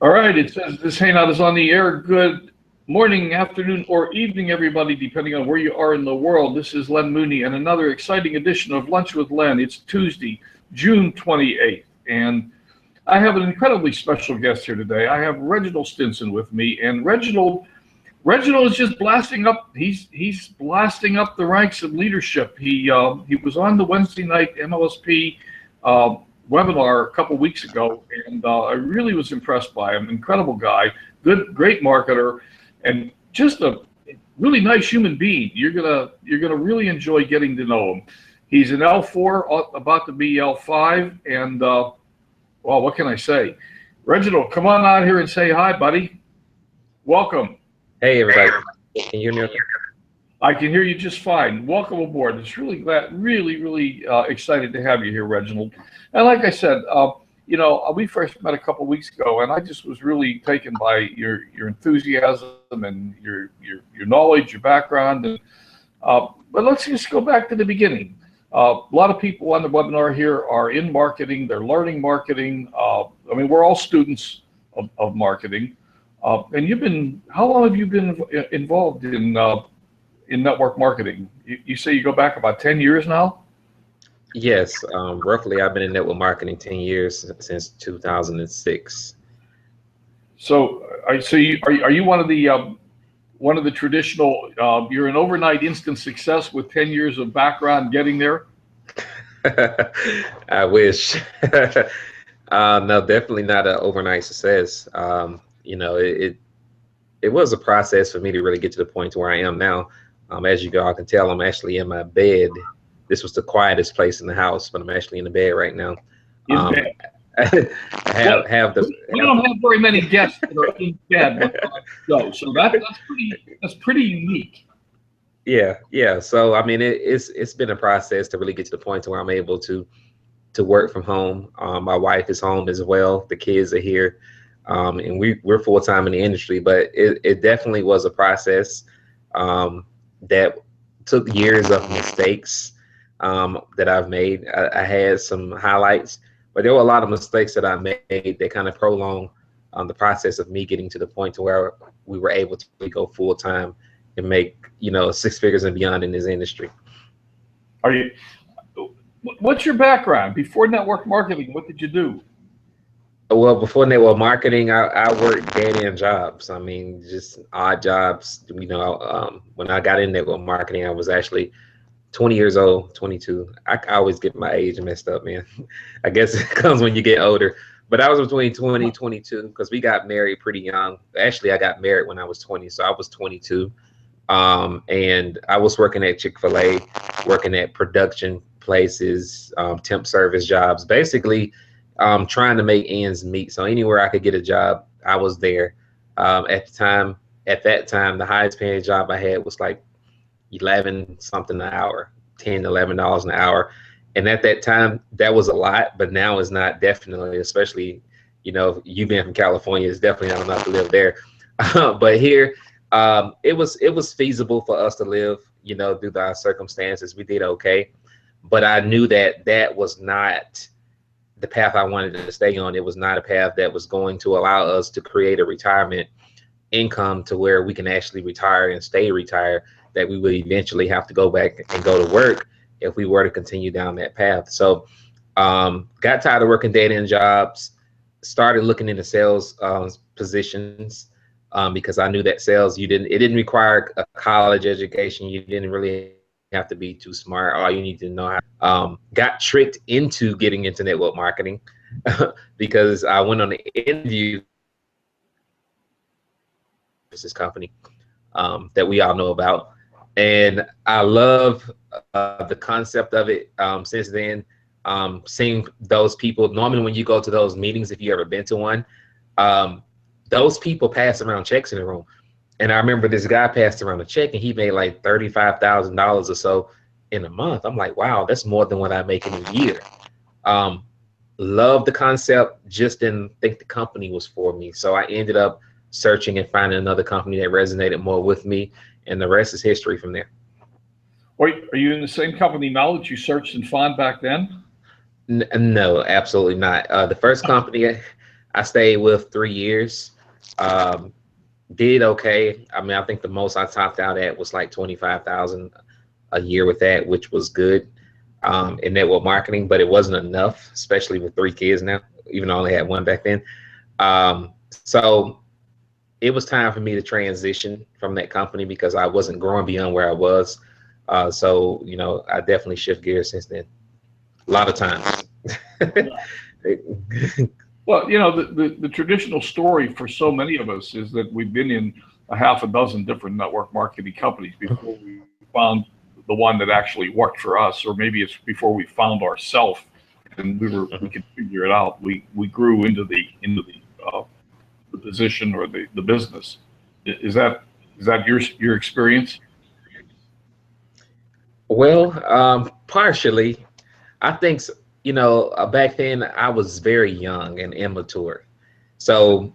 All right, it says this hangout is on the air. Good morning, afternoon, or evening, everybody, depending on where you are in the world. This is Len Mooney and another exciting edition of Lunch with Len. It's Tuesday, June 28th, and I have an incredibly special guest here today. I have Reginald Stinson with me, and Reginald is just blasting up. He's blasting up the ranks of leadership. He was on the Wednesday night MLSP webinar a couple weeks ago, and I really was impressed by him. Incredible guy, great marketer, and just a really nice human being. You're gonna really enjoy getting to know him. He's an L4, about to be L5, and well, what can I say? Reginald, come on out here and say hi, buddy. Welcome. Hey, everybody. Can you hear me okay? I can hear you just fine. Welcome aboard. It's really really excited to have you here, Reginald. And like I said, we first met a couple weeks ago, and I just was really taken by your enthusiasm and your knowledge, your background. And, but let's just go back to the beginning. A lot of people on the webinar here are in marketing. They're learning marketing. We're all students of marketing. And how long have you been involved in network marketing? You say you go back about 10 years now? Yes, roughly. I've been in network marketing 10 years, since 2006. So, are you one of the traditional? You're an overnight instant success with 10 years of background getting there. I wish. No, definitely not an overnight success. It was a process for me to really get to the point to where I am now. As you all can tell, I'm actually in my bed. This was the quietest place in the house, but I'm actually in the bed right now. We don't have very many guests that are in bed, so that's pretty unique. Yeah. So it's been a process to really get to the point to where I'm able to work from home. My wife is home as well. The kids are here. And we're full time in the industry, but it definitely was a process that took years of mistakes that I've made. I had some highlights, but there were a lot of mistakes that I made that kind of prolonged the process of me getting to the point to where we were able to really go full time and make 6 figures and beyond in this industry. What's your background before network marketing? What did you do? Well, before network marketing, I worked dead-end jobs. Just odd jobs. When I got in network marketing, I was actually 20 years old, 22. I always get my age messed up, man. I guess it comes when you get older. But I was between 20 and 22 because we got married pretty young. Actually, I got married when I was 20, so I was 22. And I was working at Chick-fil-A, working at production places, temp service jobs, basically trying to make ends meet. So anywhere I could get a job, I was there. At that time, the highest paying job I had was like 11 something an hour, $10, $11 an hour. And at that time, that was a lot, but now it's not, definitely, especially, you being from California, it's definitely not enough to live there. But here, it was feasible for us to live, due to our circumstances. We did okay. But I knew that was not the path I wanted to stay on. It was not a path that was going to allow us to create a retirement income to where we can actually retire and stay retired, that we would eventually have to go back and go to work if we were to continue down that path. So got tired of working dead-end jobs, started looking into sales positions because I knew that sales, it didn't require a college education. You didn't really have to be too smart. All you need to know how. Got tricked into getting into network marketing because I went on an interview with this company that we all know about. And I love the concept of it. Since then, seeing those people, normally when you go to those meetings, if you ever been to one, those people pass around checks in the room. And I remember this guy passed around a check and he made like $35,000 or so in a month. I'm like, wow, that's more than what I make in a year. Love the concept, just didn't think the company was for me. So I ended up searching and finding another company that resonated more with me, and the rest is history from there. Wait, are you in the same company now that you searched and found back then? No, absolutely not. The first company I stayed with 3 years. Did okay. I mean, I think the most I topped out at was like 25,000 a year with that, which was good in network marketing, but it wasn't enough, especially with 3 kids now, even though I only had one back then. So it was time for me to transition from that company because I wasn't growing beyond where I was. So, you know, I definitely shift gears since then. A lot of times. Well, you know, the traditional story for so many of us is that we've been in a half a dozen different network marketing companies before we found the one that actually worked for us, or maybe it's before we found ourselves and we could figure it out. We grew into the position or the business. Is that your experience? Well, partially. I think, you know, back then I was very young and immature. So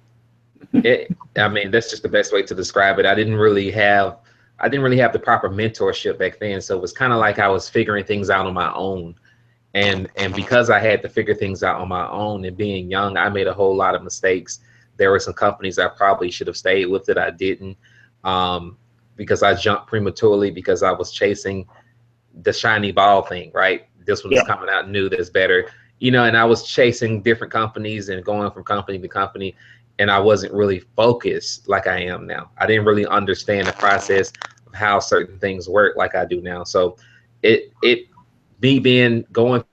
I mean, that's just the best way to describe it. I didn't really have the proper mentorship back then. So it was kind of like I was figuring things out on my own. And because I had to figure things out on my own and being young, I made a whole lot of mistakes. There were some companies I probably should have stayed with that I didn't, because I jumped prematurely because I was chasing the shiny ball thing, right? This one is coming out new, that's better, you know, and I was chasing different companies and going from company to company, and I wasn't really focused like I am now. I didn't really understand the process of how certain things work like I do now. So me being going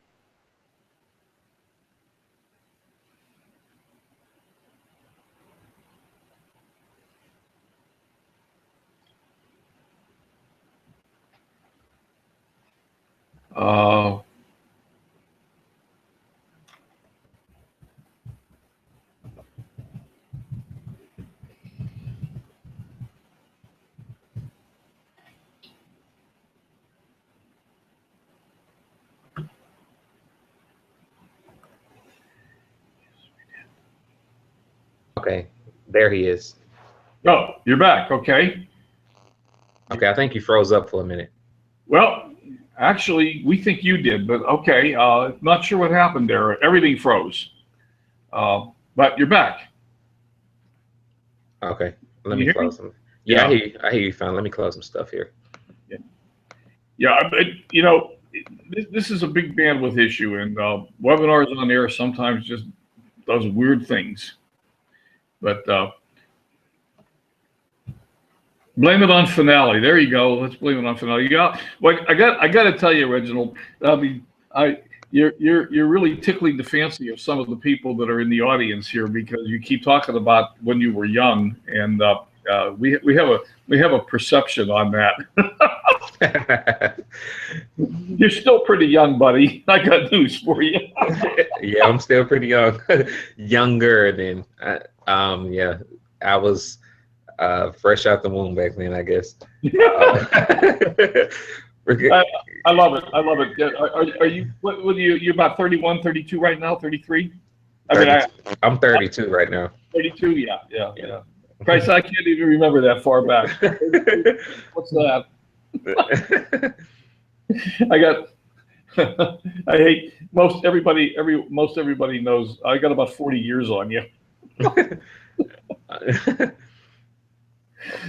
Uh, okay, there he is. oh, you're back. Okay. Okay, I think you froze up for a minute. Well, actually, we think you did, but okay. Not sure what happened there. Everything froze. But you're back. Okay, let Can you me hear me? close some. Yeah, Yeah. I hear you fine. Let me close some stuff here. Yeah. Yeah. You know, this is a big bandwidth issue, and webinars on air sometimes just does weird things. But blame it on finale. There you go. Let's blame it on finale. Yeah. Well, I got to tell you, Reginald. I mean, you're really tickling the fancy of some of the people that are in the audience here because you keep talking about when you were young, and we have a perception on that. You're still pretty young, buddy. I got news for you. Yeah, I'm still pretty young, younger than yeah, I was fresh out the womb back then, I guess. I love it. I love it. Are you, what are you're about 31, 32 right now, 33? I mean, 32. I'm 32 right now. 32, yeah. Christ, I can't even remember that far back. What's that? I got, I hate most everybody knows I got about 40 years on you.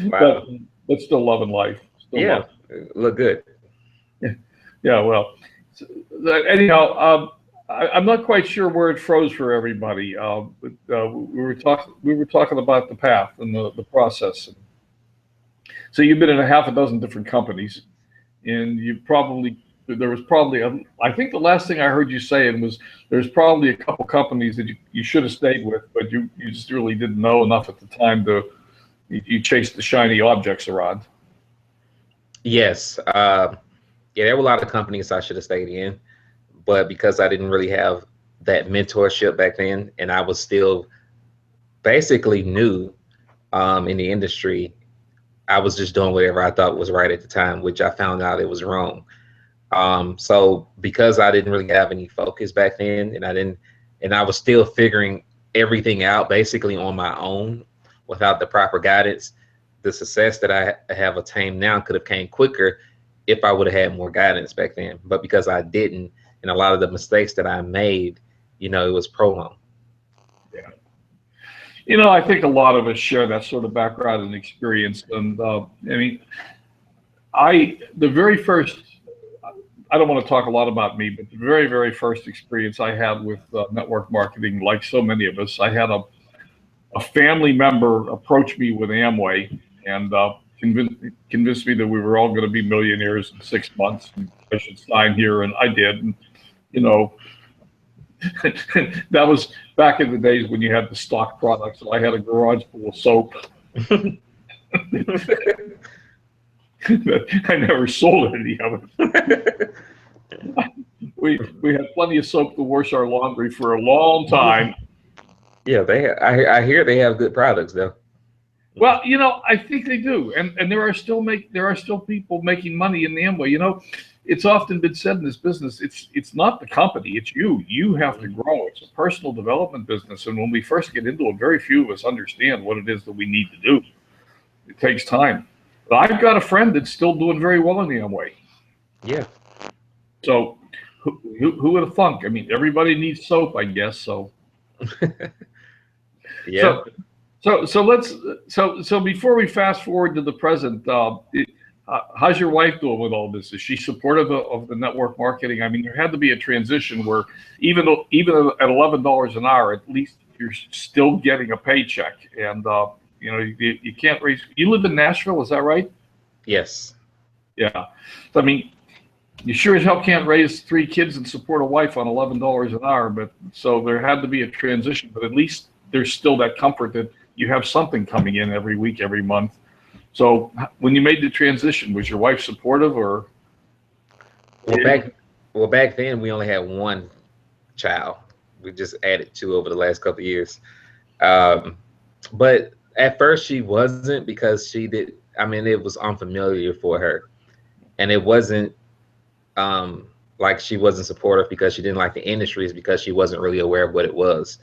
Wow. But still loving life. Yeah, look good. Yeah, well, so, anyhow, I'm not quite sure where it froze for everybody. But we were talking about the path and the process. So you've been in a half a dozen different companies, and there was probably I think the last thing I heard you saying was there's probably a couple companies that you should have stayed with, but you just really didn't know enough at the time to you chased the shiny objects around. Yes. Yeah, there were a lot of companies I should have stayed in, but because I didn't really have that mentorship back then, and I was still basically new in the industry, I was just doing whatever I thought was right at the time, which I found out it was wrong. So because I didn't really have any focus back then, and I was still figuring everything out basically on my own without the proper guidance, the success that I have attained now could have came quicker if I would have had more guidance back then. But because I didn't, and a lot of the mistakes that I made, you know, it was prolonged. Yeah. You know, I think a lot of us share that sort of background and experience. And I mean, the very first, I don't want to talk a lot about me, but the very, very first experience I had with network marketing, like so many of us, I had a family member approach me with Amway and convinced me that we were all going to be millionaires in 6 months and I should sign here. And I did. And, you know, that was back in the days when you had the stock products. So I had a garage full of soap. I never sold any of it. We had plenty of soap to wash our laundry for a long time. Yeah, I hear they have good products though. Well, you know, I think they do, and there are still people making money in the Amway. You know, it's often been said in this business, it's not the company, it's you. You have to grow. It's a personal development business, and when we first get into it, very few of us understand what it is that we need to do. It takes time. But I've got a friend that's still doing very well in the Amway. Yeah. So who would have thunk? I mean, everybody needs soap, I guess. So Yeah. so before we fast forward to the present, how's your wife doing with all this? Is she supportive of the network marketing? I mean, there had to be a transition where even at $11 an hour, at least you're still getting a paycheck, and you know you can't raise. You live in Nashville, is that right? Yes. Yeah. So, I mean, you sure as hell can't raise 3 kids and support a wife on $11 an hour. But so there had to be a transition. But at least there's still that comfort that you have something coming in every week, every month. So when you made the transition, was your wife supportive or? Well, back then we only had one child. We just added 2 over the last couple of years. Um, but at first she wasn't because she did. I mean, it was unfamiliar for her, and it wasn't like she wasn't supportive because she didn't like the industry. It's because she wasn't really aware of what it was.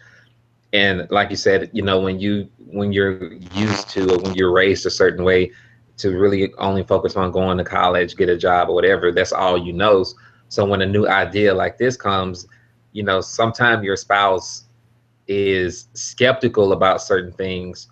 And like you said, you know, when you're used to or when you're raised a certain way to really only focus on going to college, get a job or whatever, that's all you know. So when a new idea like this comes, you know, sometimes your spouse is skeptical about certain things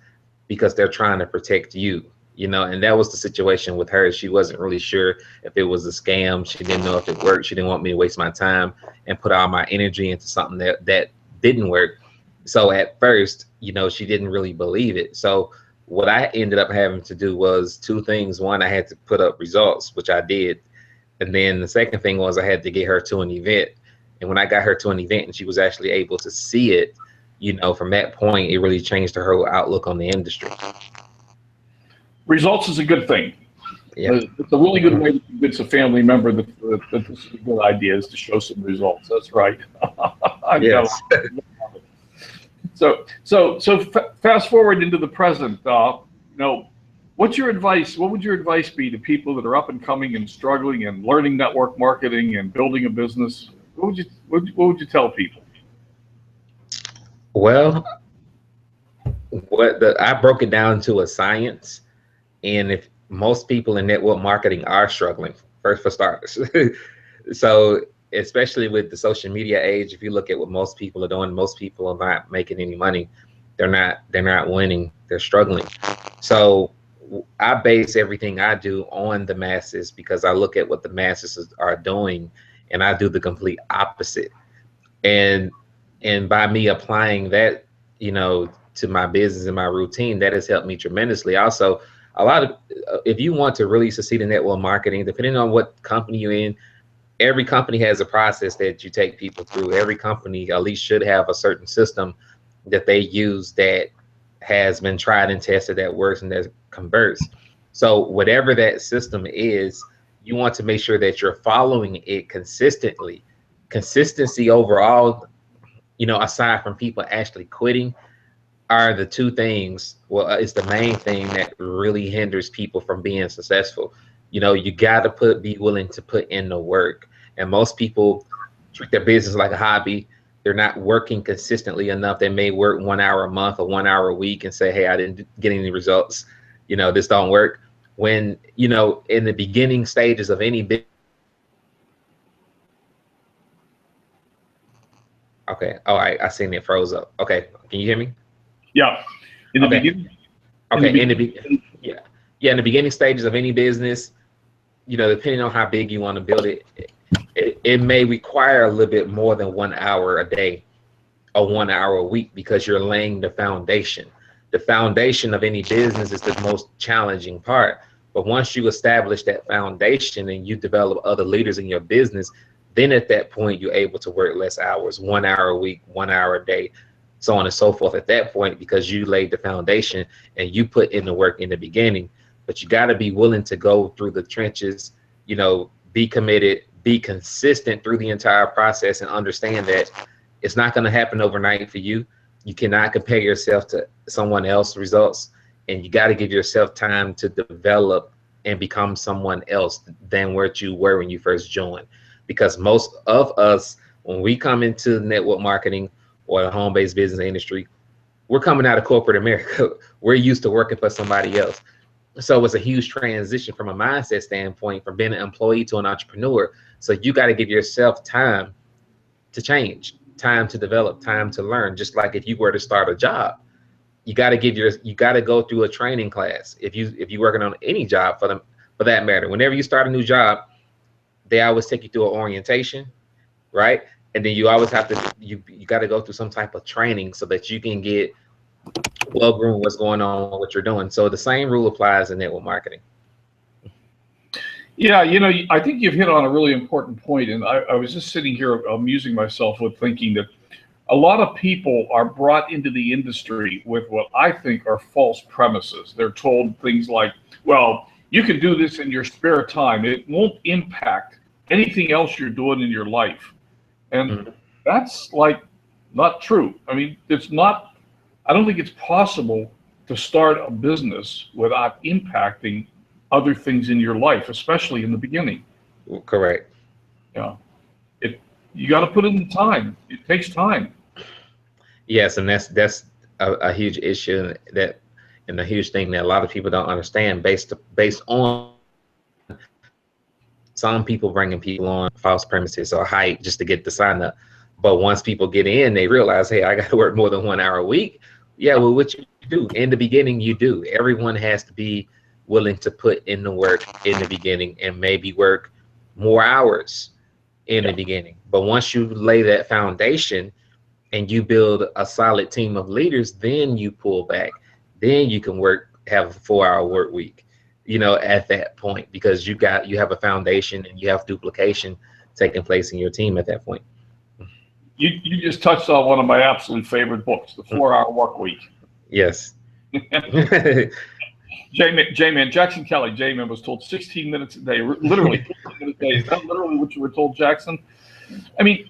because they're trying to protect you, you know. And that was the situation with her. She wasn't really sure if it was a scam. She didn't know if it worked. She didn't want me to waste my time and put all my energy into something that didn't work. So at first, you know, she didn't really believe it. So what I ended up having to do was 2 things. One, I had to put up results, which I did. And then the second thing was I had to get her to an event. And when I got her to an event and she was actually able to see it, you know, from that point, it really changed her whole outlook on the industry. Results is a good thing. Yeah. It's a really good way to convince a family member that this is a good idea, is to show some results. That's right. Yes. So fast forward into the present. You know, what's your advice? What would your advice be to people that are up and coming and struggling and learning network marketing and building a business? What would you tell people? Well, I broke it down to a science, and if most people in network marketing are struggling, first for starters. So especially with the social media age, if you look at what most people are doing, most people are not making any money. They're not winning. They're struggling. So I base everything I do on the masses because I look at what the masses are doing, and I do the complete opposite. And by me applying that, you know, to my business and my routine, that has helped me tremendously. Also, a lot of if you want to really succeed in network marketing, depending on what company you're in, every company has a process that you take people through. Every company at least should have a certain system that they use that has been tried and tested, that works and that converts. So whatever that system is, you want to make sure that you're following it consistently. Consistency overall, you know, aside from people actually quitting, are the 2 things. Well, it's the main thing that really hinders people from being successful. You know, you got to be willing to put in the work. And most people treat their business like a hobby. They're not working consistently enough. They may work 1 hour a month or 1 hour a week and say, hey, I didn't get any results. You know, this don't work. When, you know, in the beginning stages of any business. Okay. All right. I seen it froze up. Okay. Can you hear me? Yeah. In the Okay. beginning? Okay. Yeah. Yeah. In the beginning stages of any business, depending on how big you want to build it, it may require a little bit more than 1 hour a day or 1 hour a week because you're laying the foundation. The foundation of any business is the most challenging part. But once you establish that foundation and you develop other leaders in your business, then at that point, you're able to work less hours, 1 hour a week, 1 hour a day, so on and so forth at that point, because you laid the foundation and you put in the work in the beginning. But you got to be willing to go through the trenches, be committed, be consistent through the entire process, and understand that it's not going to happen overnight for you. You cannot compare yourself to someone else's results, and you got to give yourself time to develop and become someone else than what you were when you first joined. Because most of us, when we come into network marketing or the home-based business industry, we're coming out of corporate America. We're used to working for somebody else. So it's a huge transition from a mindset standpoint, from being an employee to an entrepreneur. So you got to give yourself time to change, time to develop, time to learn. Just like if you were to start a job, you got to go through a training class. If you're working on any job for that matter, whenever you start a new job, they always take you through an orientation, right? And then you always have to you got to go through some type of training so that you can get well groomed what's going on, what you're doing. So the same rule applies in network marketing. Yeah, I think you've hit on a really important point, and I was just sitting here amusing myself with thinking that a lot of people are brought into the industry with what I think are false premises. They're told things like, well, you can do this in your spare time. It won't impact anything else you're doing in your life. And that's like not true. I mean, I don't think it's possible to start a business without impacting other things in your life, especially in the beginning. Correct. Yeah. You got to put in the time. It takes time. Yes, and that's a huge issue and a huge thing that a lot of people don't understand based on some people bringing people on false premises or hype just to get the sign up. But once people get in, they realize, hey, I got to work more than 1 hour a week. Yeah, well, what you do in the beginning, you do. Everyone has to be willing to put in the work in the beginning and maybe work more hours in the beginning. But once you lay that foundation and you build a solid team of leaders, then you pull back. Then you can have a 4-hour work week, at that point, because you have a foundation and you have duplication taking place in your team at that point. You just touched on one of my absolute favorite books, The 4-Hour Work Week. Yes. J-Man, Jackson Kelly, J-Man was told 16 minutes a day, literally 16 minutes a day. Is that literally what you were told, Jackson? I mean,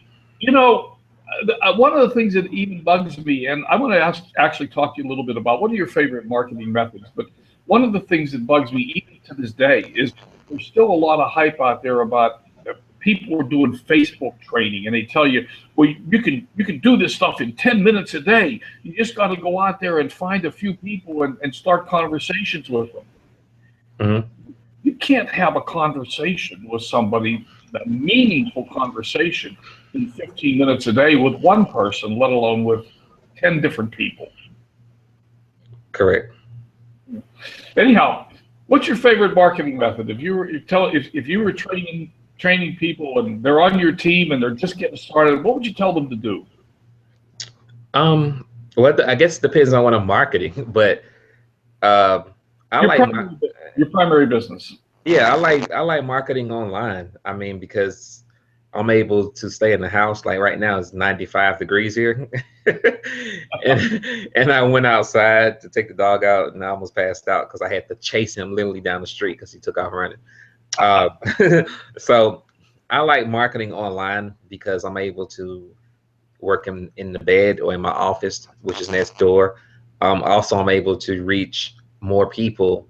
one of the things that even bugs me, and I want to actually talk to you a little bit about what are your favorite marketing methods, but one of the things that bugs me even to this day is there's still a lot of hype out there about people are doing Facebook training, and they tell you, well, you can do this stuff in 10 minutes a day. You just got to go out there and find a few people and start conversations with them. Mm-hmm. You can't have a conversation with somebody, a meaningful conversation, in 15 minutes a day with one person, let alone with 10 different people. Correct. Anyhow, what's your favorite marketing method? If you were training people and they're on your team and they're just getting started, what would you tell them to do? Well, I guess it depends on what I'm marketing, but your primary business. Yeah, I like marketing online. I mean, because I'm able to stay in the house. Like right now, it's 95 degrees here, and I went outside to take the dog out, and I almost passed out because I had to chase him literally down the street because he took off running. So I like marketing online because I'm able to work in the bed or in my office, which is next door. Also, I'm able to reach more people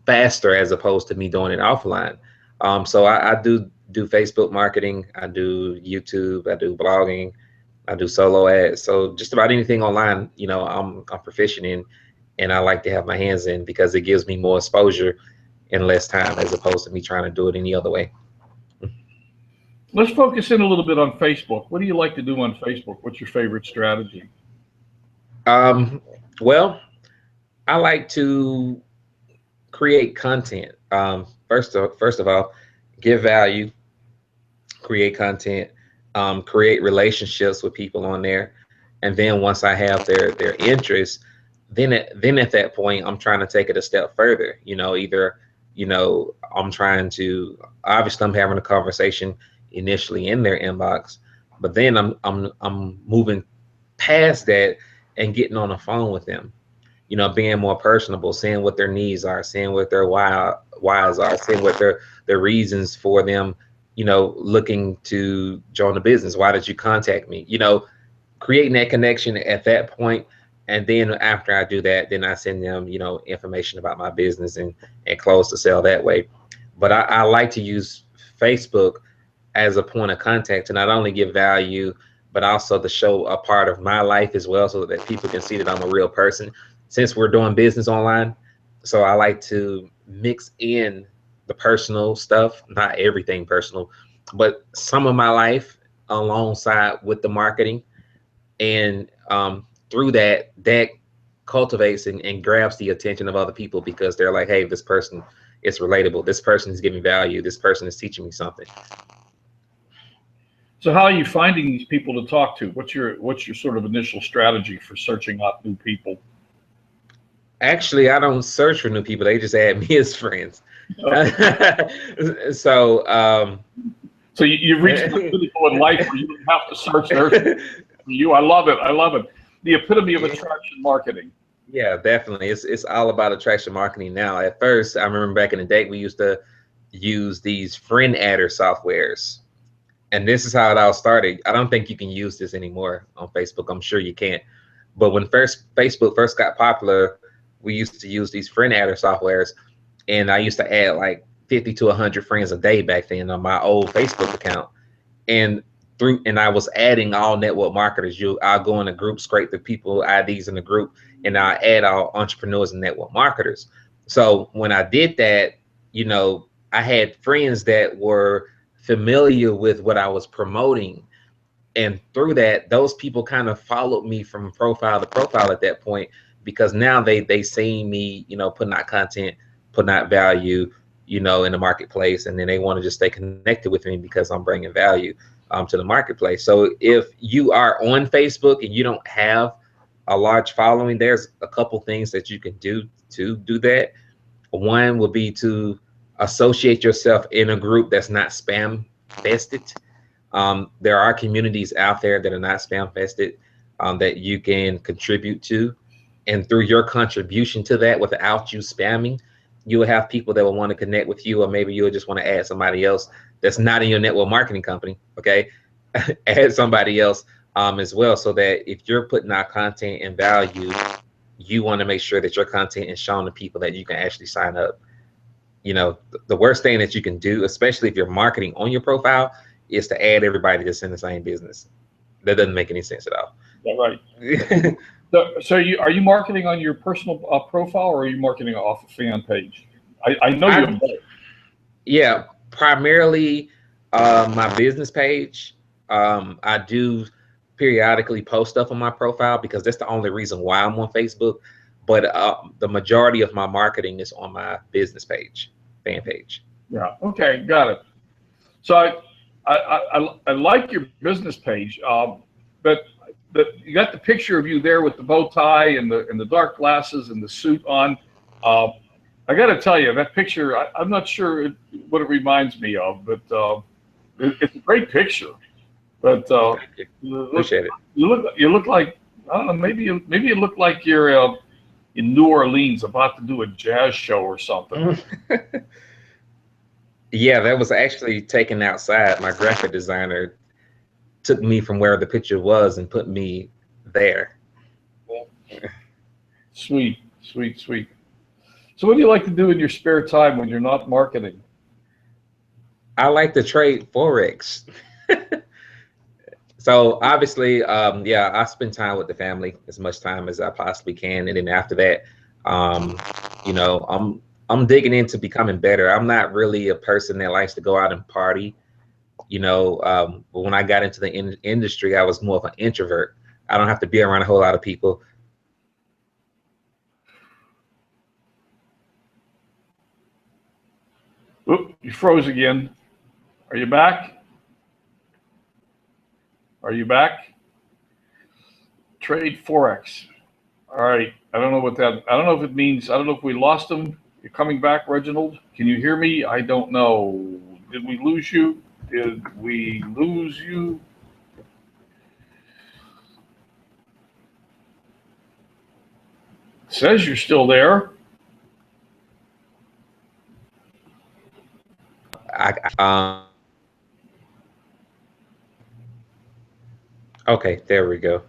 faster as opposed to me doing it offline. So I do Facebook marketing, I do YouTube, I do blogging, I do solo ads. So just about anything online, I'm proficient in, and I like to have my hands in because it gives me more exposure in less time as opposed to me trying to do it any other way. Let's focus in a little bit on Facebook. What do you like to do on Facebook? What's your favorite strategy? Well, I like to create content. First of all, give value, create content, create relationships with people on there, and then once I have their interest, then at that point I'm trying to take it a step further. Either I'm trying to, obviously I'm having a conversation initially in their inbox, but then I'm moving past that and getting on the phone with them, being more personable, seeing what their needs are, seeing what their whys are, seeing what their reasons for them, looking to join the business. Why did you contact me? Creating that connection at that point. And then after I do that, then I send them, information about my business and close the sale that way. But I like to use Facebook as a point of contact to not only give value, but also to show a part of my life as well, so that people can see that I'm a real person, since we're doing business online. So I like to mix in the personal stuff, not everything personal, but some of my life alongside with the marketing. And through that cultivates and grabs the attention of other people, because they're like, hey, this person is relatable, this person is giving value, this person is teaching me something. So how are you finding these people to talk to? What's your sort of initial strategy for searching out new people? Actually, I don't search for new people. They just add me as friends. So so you've reached the pinnacle in life where you don't have to search there for you. I love it. I love it. The epitome of attraction marketing. Yeah, definitely. It's all about attraction marketing now. At first, I remember back in the day, we used to use these friend adder softwares. And this is how it all started. I don't think you can use this anymore on Facebook. I'm sure you can't. But when Facebook first got popular, we used to use these friend adder softwares. And I used to add like 50 to 100 friends a day back then on my old Facebook account. And I was adding all network marketers. I'll go in a group, scrape the people IDs in the group, and I'll add all entrepreneurs and network marketers. So when I did that, I had friends that were familiar with what I was promoting. And through that, those people kind of followed me from profile to profile at that point, because now they seen me, putting out content, putting out value, in the marketplace. And then they want to just stay connected with me because I'm bringing value to the marketplace. So if you are on Facebook and you don't have a large following, there's a couple things that you can do to do that. One would be to associate yourself in a group that's not spam fested. There are communities out there that are not spam fested, that you can contribute to. And through your contribution to that, without you spamming, you'll have people that will want to connect with you, or maybe you'll just want to add somebody else that's not in your network marketing company. Okay. Add somebody else as well, so that if you're putting out content and value, you want to make sure that your content is shown to people that you can actually sign up. The worst thing that you can do, especially if you're marketing on your profile, is to add everybody that's in the same business. That doesn't make any sense at all. Yeah, right. So are you marketing on your personal profile, or are you marketing off a fan page? I know you. Yeah, primarily my business page. I do periodically post stuff on my profile because that's the only reason why I'm on Facebook. But the majority of my marketing is on my business page, fan page. Yeah. Okay. Got it. So I like your business page, but you got the picture of you there with the bow tie and the dark glasses and the suit on. I got to tell you, that picture, I'm not sure what it reminds me of, but it's a great picture. But Appreciate it. You look like, I don't know, maybe you look like you're in New Orleans about to do a jazz show or something. Yeah, that was actually taken outside. My graphic designer took me from where the picture was and put me there. Sweet, sweet, sweet. So what do you like to do in your spare time when you're not marketing? I like to trade Forex. So obviously, yeah, I spend time with the family, as much time as I possibly can. And then after that, I'm digging into becoming better. I'm not really a person that likes to go out and party. But when I got into the industry, I was more of an introvert. I don't have to be around a whole lot of people. Oop, you froze again. Are you back? Are you back? Trade Forex. All right. I don't know what that, I don't know if it means, I don't know if we lost him. You're coming back, Reginald? Can you hear me? I don't know. Did we lose you? Did we lose you? It says you're still there. Okay, there we go.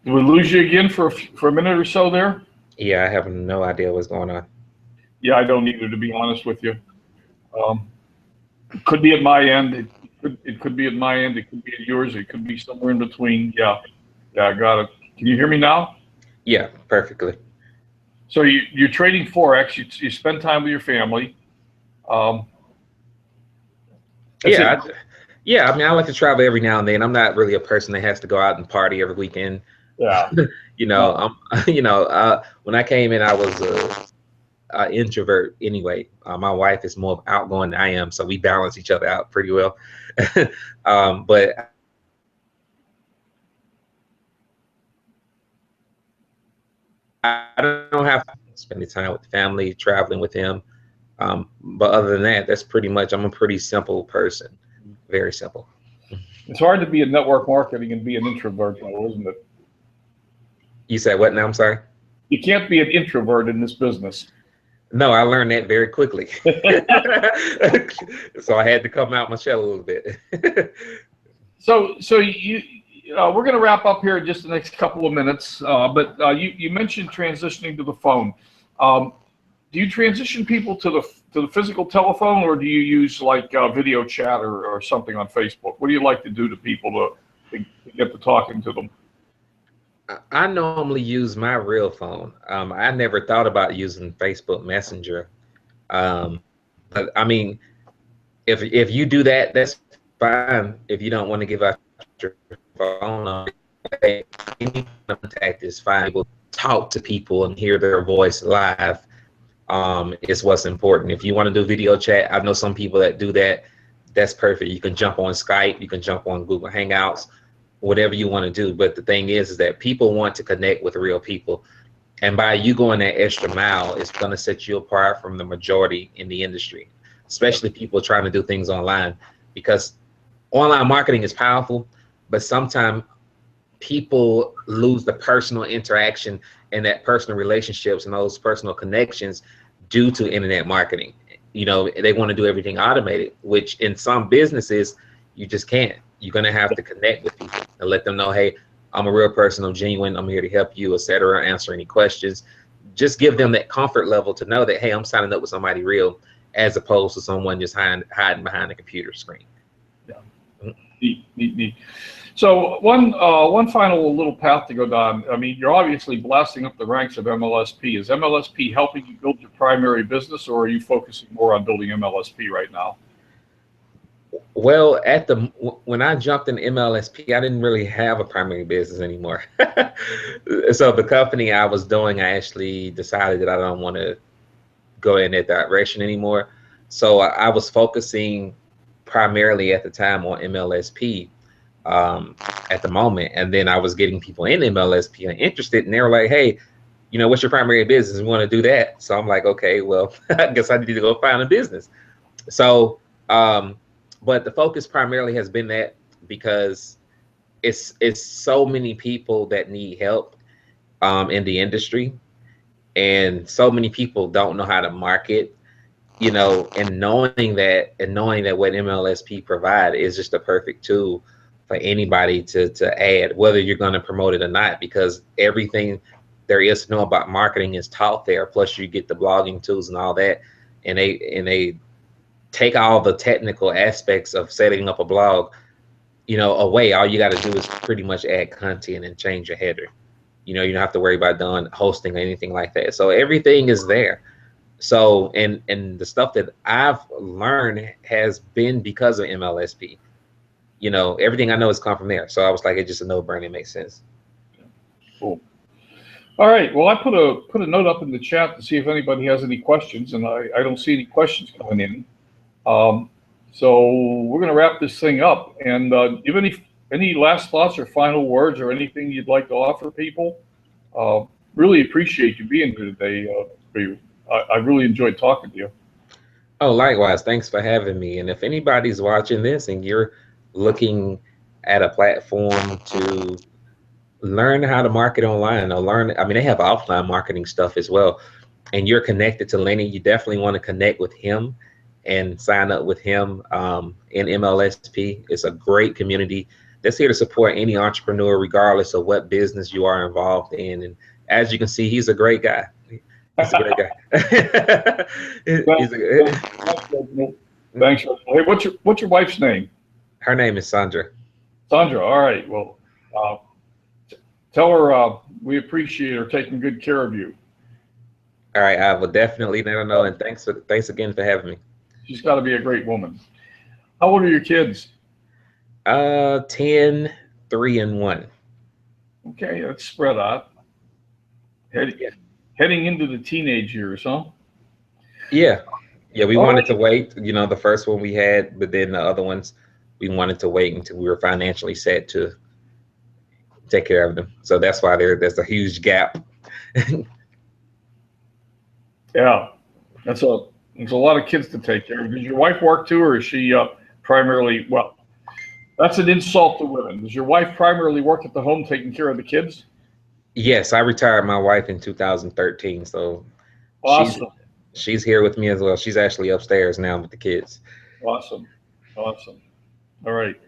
Did we lose you again for a minute or so there? Yeah, I have no idea what's going on. Yeah, I don't either, to be honest with you. It could be at my end. It could be at my end. It could be at yours. It could be somewhere in between. Yeah, I got it. Can you hear me now? Yeah, perfectly. So you're trading Forex. You spend time with your family. Yeah, I mean, I like to travel every now and then. I'm not really a person that has to go out and party every weekend. Yeah. When I came in, I was an introvert anyway. My wife is more outgoing than I am, so we balance each other out pretty well. But I don't have to spend time with the family, traveling with him. But other than that, that's pretty much, I'm a pretty simple person, very simple. It's hard to be in network marketing and be an introvert, though, isn't it? You said what now? I'm sorry. You can't be an introvert in this business. No, I learned that very quickly. So I had to come out my shell a little bit. So we're going to wrap up here in just the next couple of minutes. But you mentioned transitioning to the phone. Do you transition people to the physical telephone, or do you use like video chat or something on Facebook? What do you like to do to people to get to talking to them? I normally use my real phone. I never thought about using Facebook Messenger. But I mean, if you do that, that's fine. If you don't want to give out your phone, any contact is fine. People talk to people and hear their voice live. Is what's important. If you want to do video chat, I know some people that do that. That's perfect. You can jump on Skype, you can jump on Google Hangouts, whatever you want to do. But the thing is that people want to connect with real people. And by you going that extra mile, it's going to set you apart from the majority in the industry, especially people trying to do things online, because online marketing is powerful, but sometimes people lose the personal interaction and that personal relationships and those personal connections due to internet marketing. You know, they want to do everything automated, which in some businesses you just can't. You're going to have to connect with people and let them know, hey, I'm a real person, I'm genuine, I'm here to help you, etc., answer any questions. Just give them that comfort level to know that, hey, I'm signing up with somebody real, as opposed to someone just hiding behind a computer screen. Yeah. Neat. So one final little path to go down. I mean, you're obviously blasting up the ranks of MLSP. Is MLSP helping you build your primary business, or are you focusing more on building MLSP right now? Well, when I jumped in MLSP, I didn't really have a primary business anymore. So the company I was doing, I actually decided that I don't want to go in that direction anymore. So I was focusing primarily at the time on MLSP at the moment. And then I was getting people in MLSP and interested, and they were like, hey, you know, what's your primary business? We want to do that. So I'm like, okay, well, I guess I need to go find a business. So, but the focus primarily has been that, because it's so many people that need help in the industry, and so many people don't know how to market, you know, and knowing that what MLSP provide is just a perfect tool for anybody to add, whether you're going to promote it or not, because everything there is to know about marketing is taught there. Plus you get the blogging tools and all that, and they take all the technical aspects of setting up a blog, you know, away. All you got to do is pretty much add content and change your header. You know, you don't have to worry about doing hosting or anything like that. So everything is there. So, and the stuff that I've learned has been because of MLSP. You know, everything I know has come from there. So I was like, it's just a no-brainer. It makes sense. Cool. All right. Well, I put a note up in the chat to see if anybody has any questions, and I don't see any questions coming in. So we're going to wrap this thing up. And do you have any last thoughts or final words or anything you'd like to offer people? Really appreciate you being here today. I really enjoyed talking to you. Oh, likewise. Thanks for having me. And if anybody's watching this and you're looking at a platform to learn how to market online or I mean, they have offline marketing stuff as well, and you're connected to Lenny, you definitely want to connect with him and sign up with him in MLSP. It's a great community that's here to support any entrepreneur, regardless of what business you are involved in. And as you can see, he's a great guy. He's a great guy. Thanks. Hey, what's your wife's name? Her name is Sandra. Sandra. All right. Well, tell her we appreciate her taking good care of you. All right, I will definitely let her know. And thanks again for having me. She's got to be a great woman. How old are your kids? 10, 3, and 1. Okay, that's spread out. Heading into the teenage years, huh? Yeah. We wanted to wait. You know, the first one we had, but then the other ones, we wanted to wait until we were financially set to take care of them. So that's why there's a huge gap. Yeah, there's a lot of kids to take care of. Does your wife work too, or is she primarily? Well, that's an insult to women. Does your wife primarily work at the home taking care of the kids? Yes, I retired my wife in 2013, so awesome. She's here with me as well. She's actually upstairs now with the kids. Awesome. All right.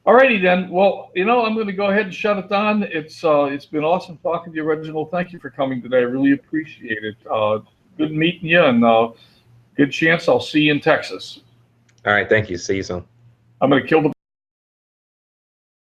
All righty then. Well, I'm going to go ahead and shut it down. It's been awesome talking to you, Reginald. Thank you for coming today. I really appreciate it. Good meeting you, and good chance I'll see you in Texas. All right. Thank you. See you soon. I'm going to kill the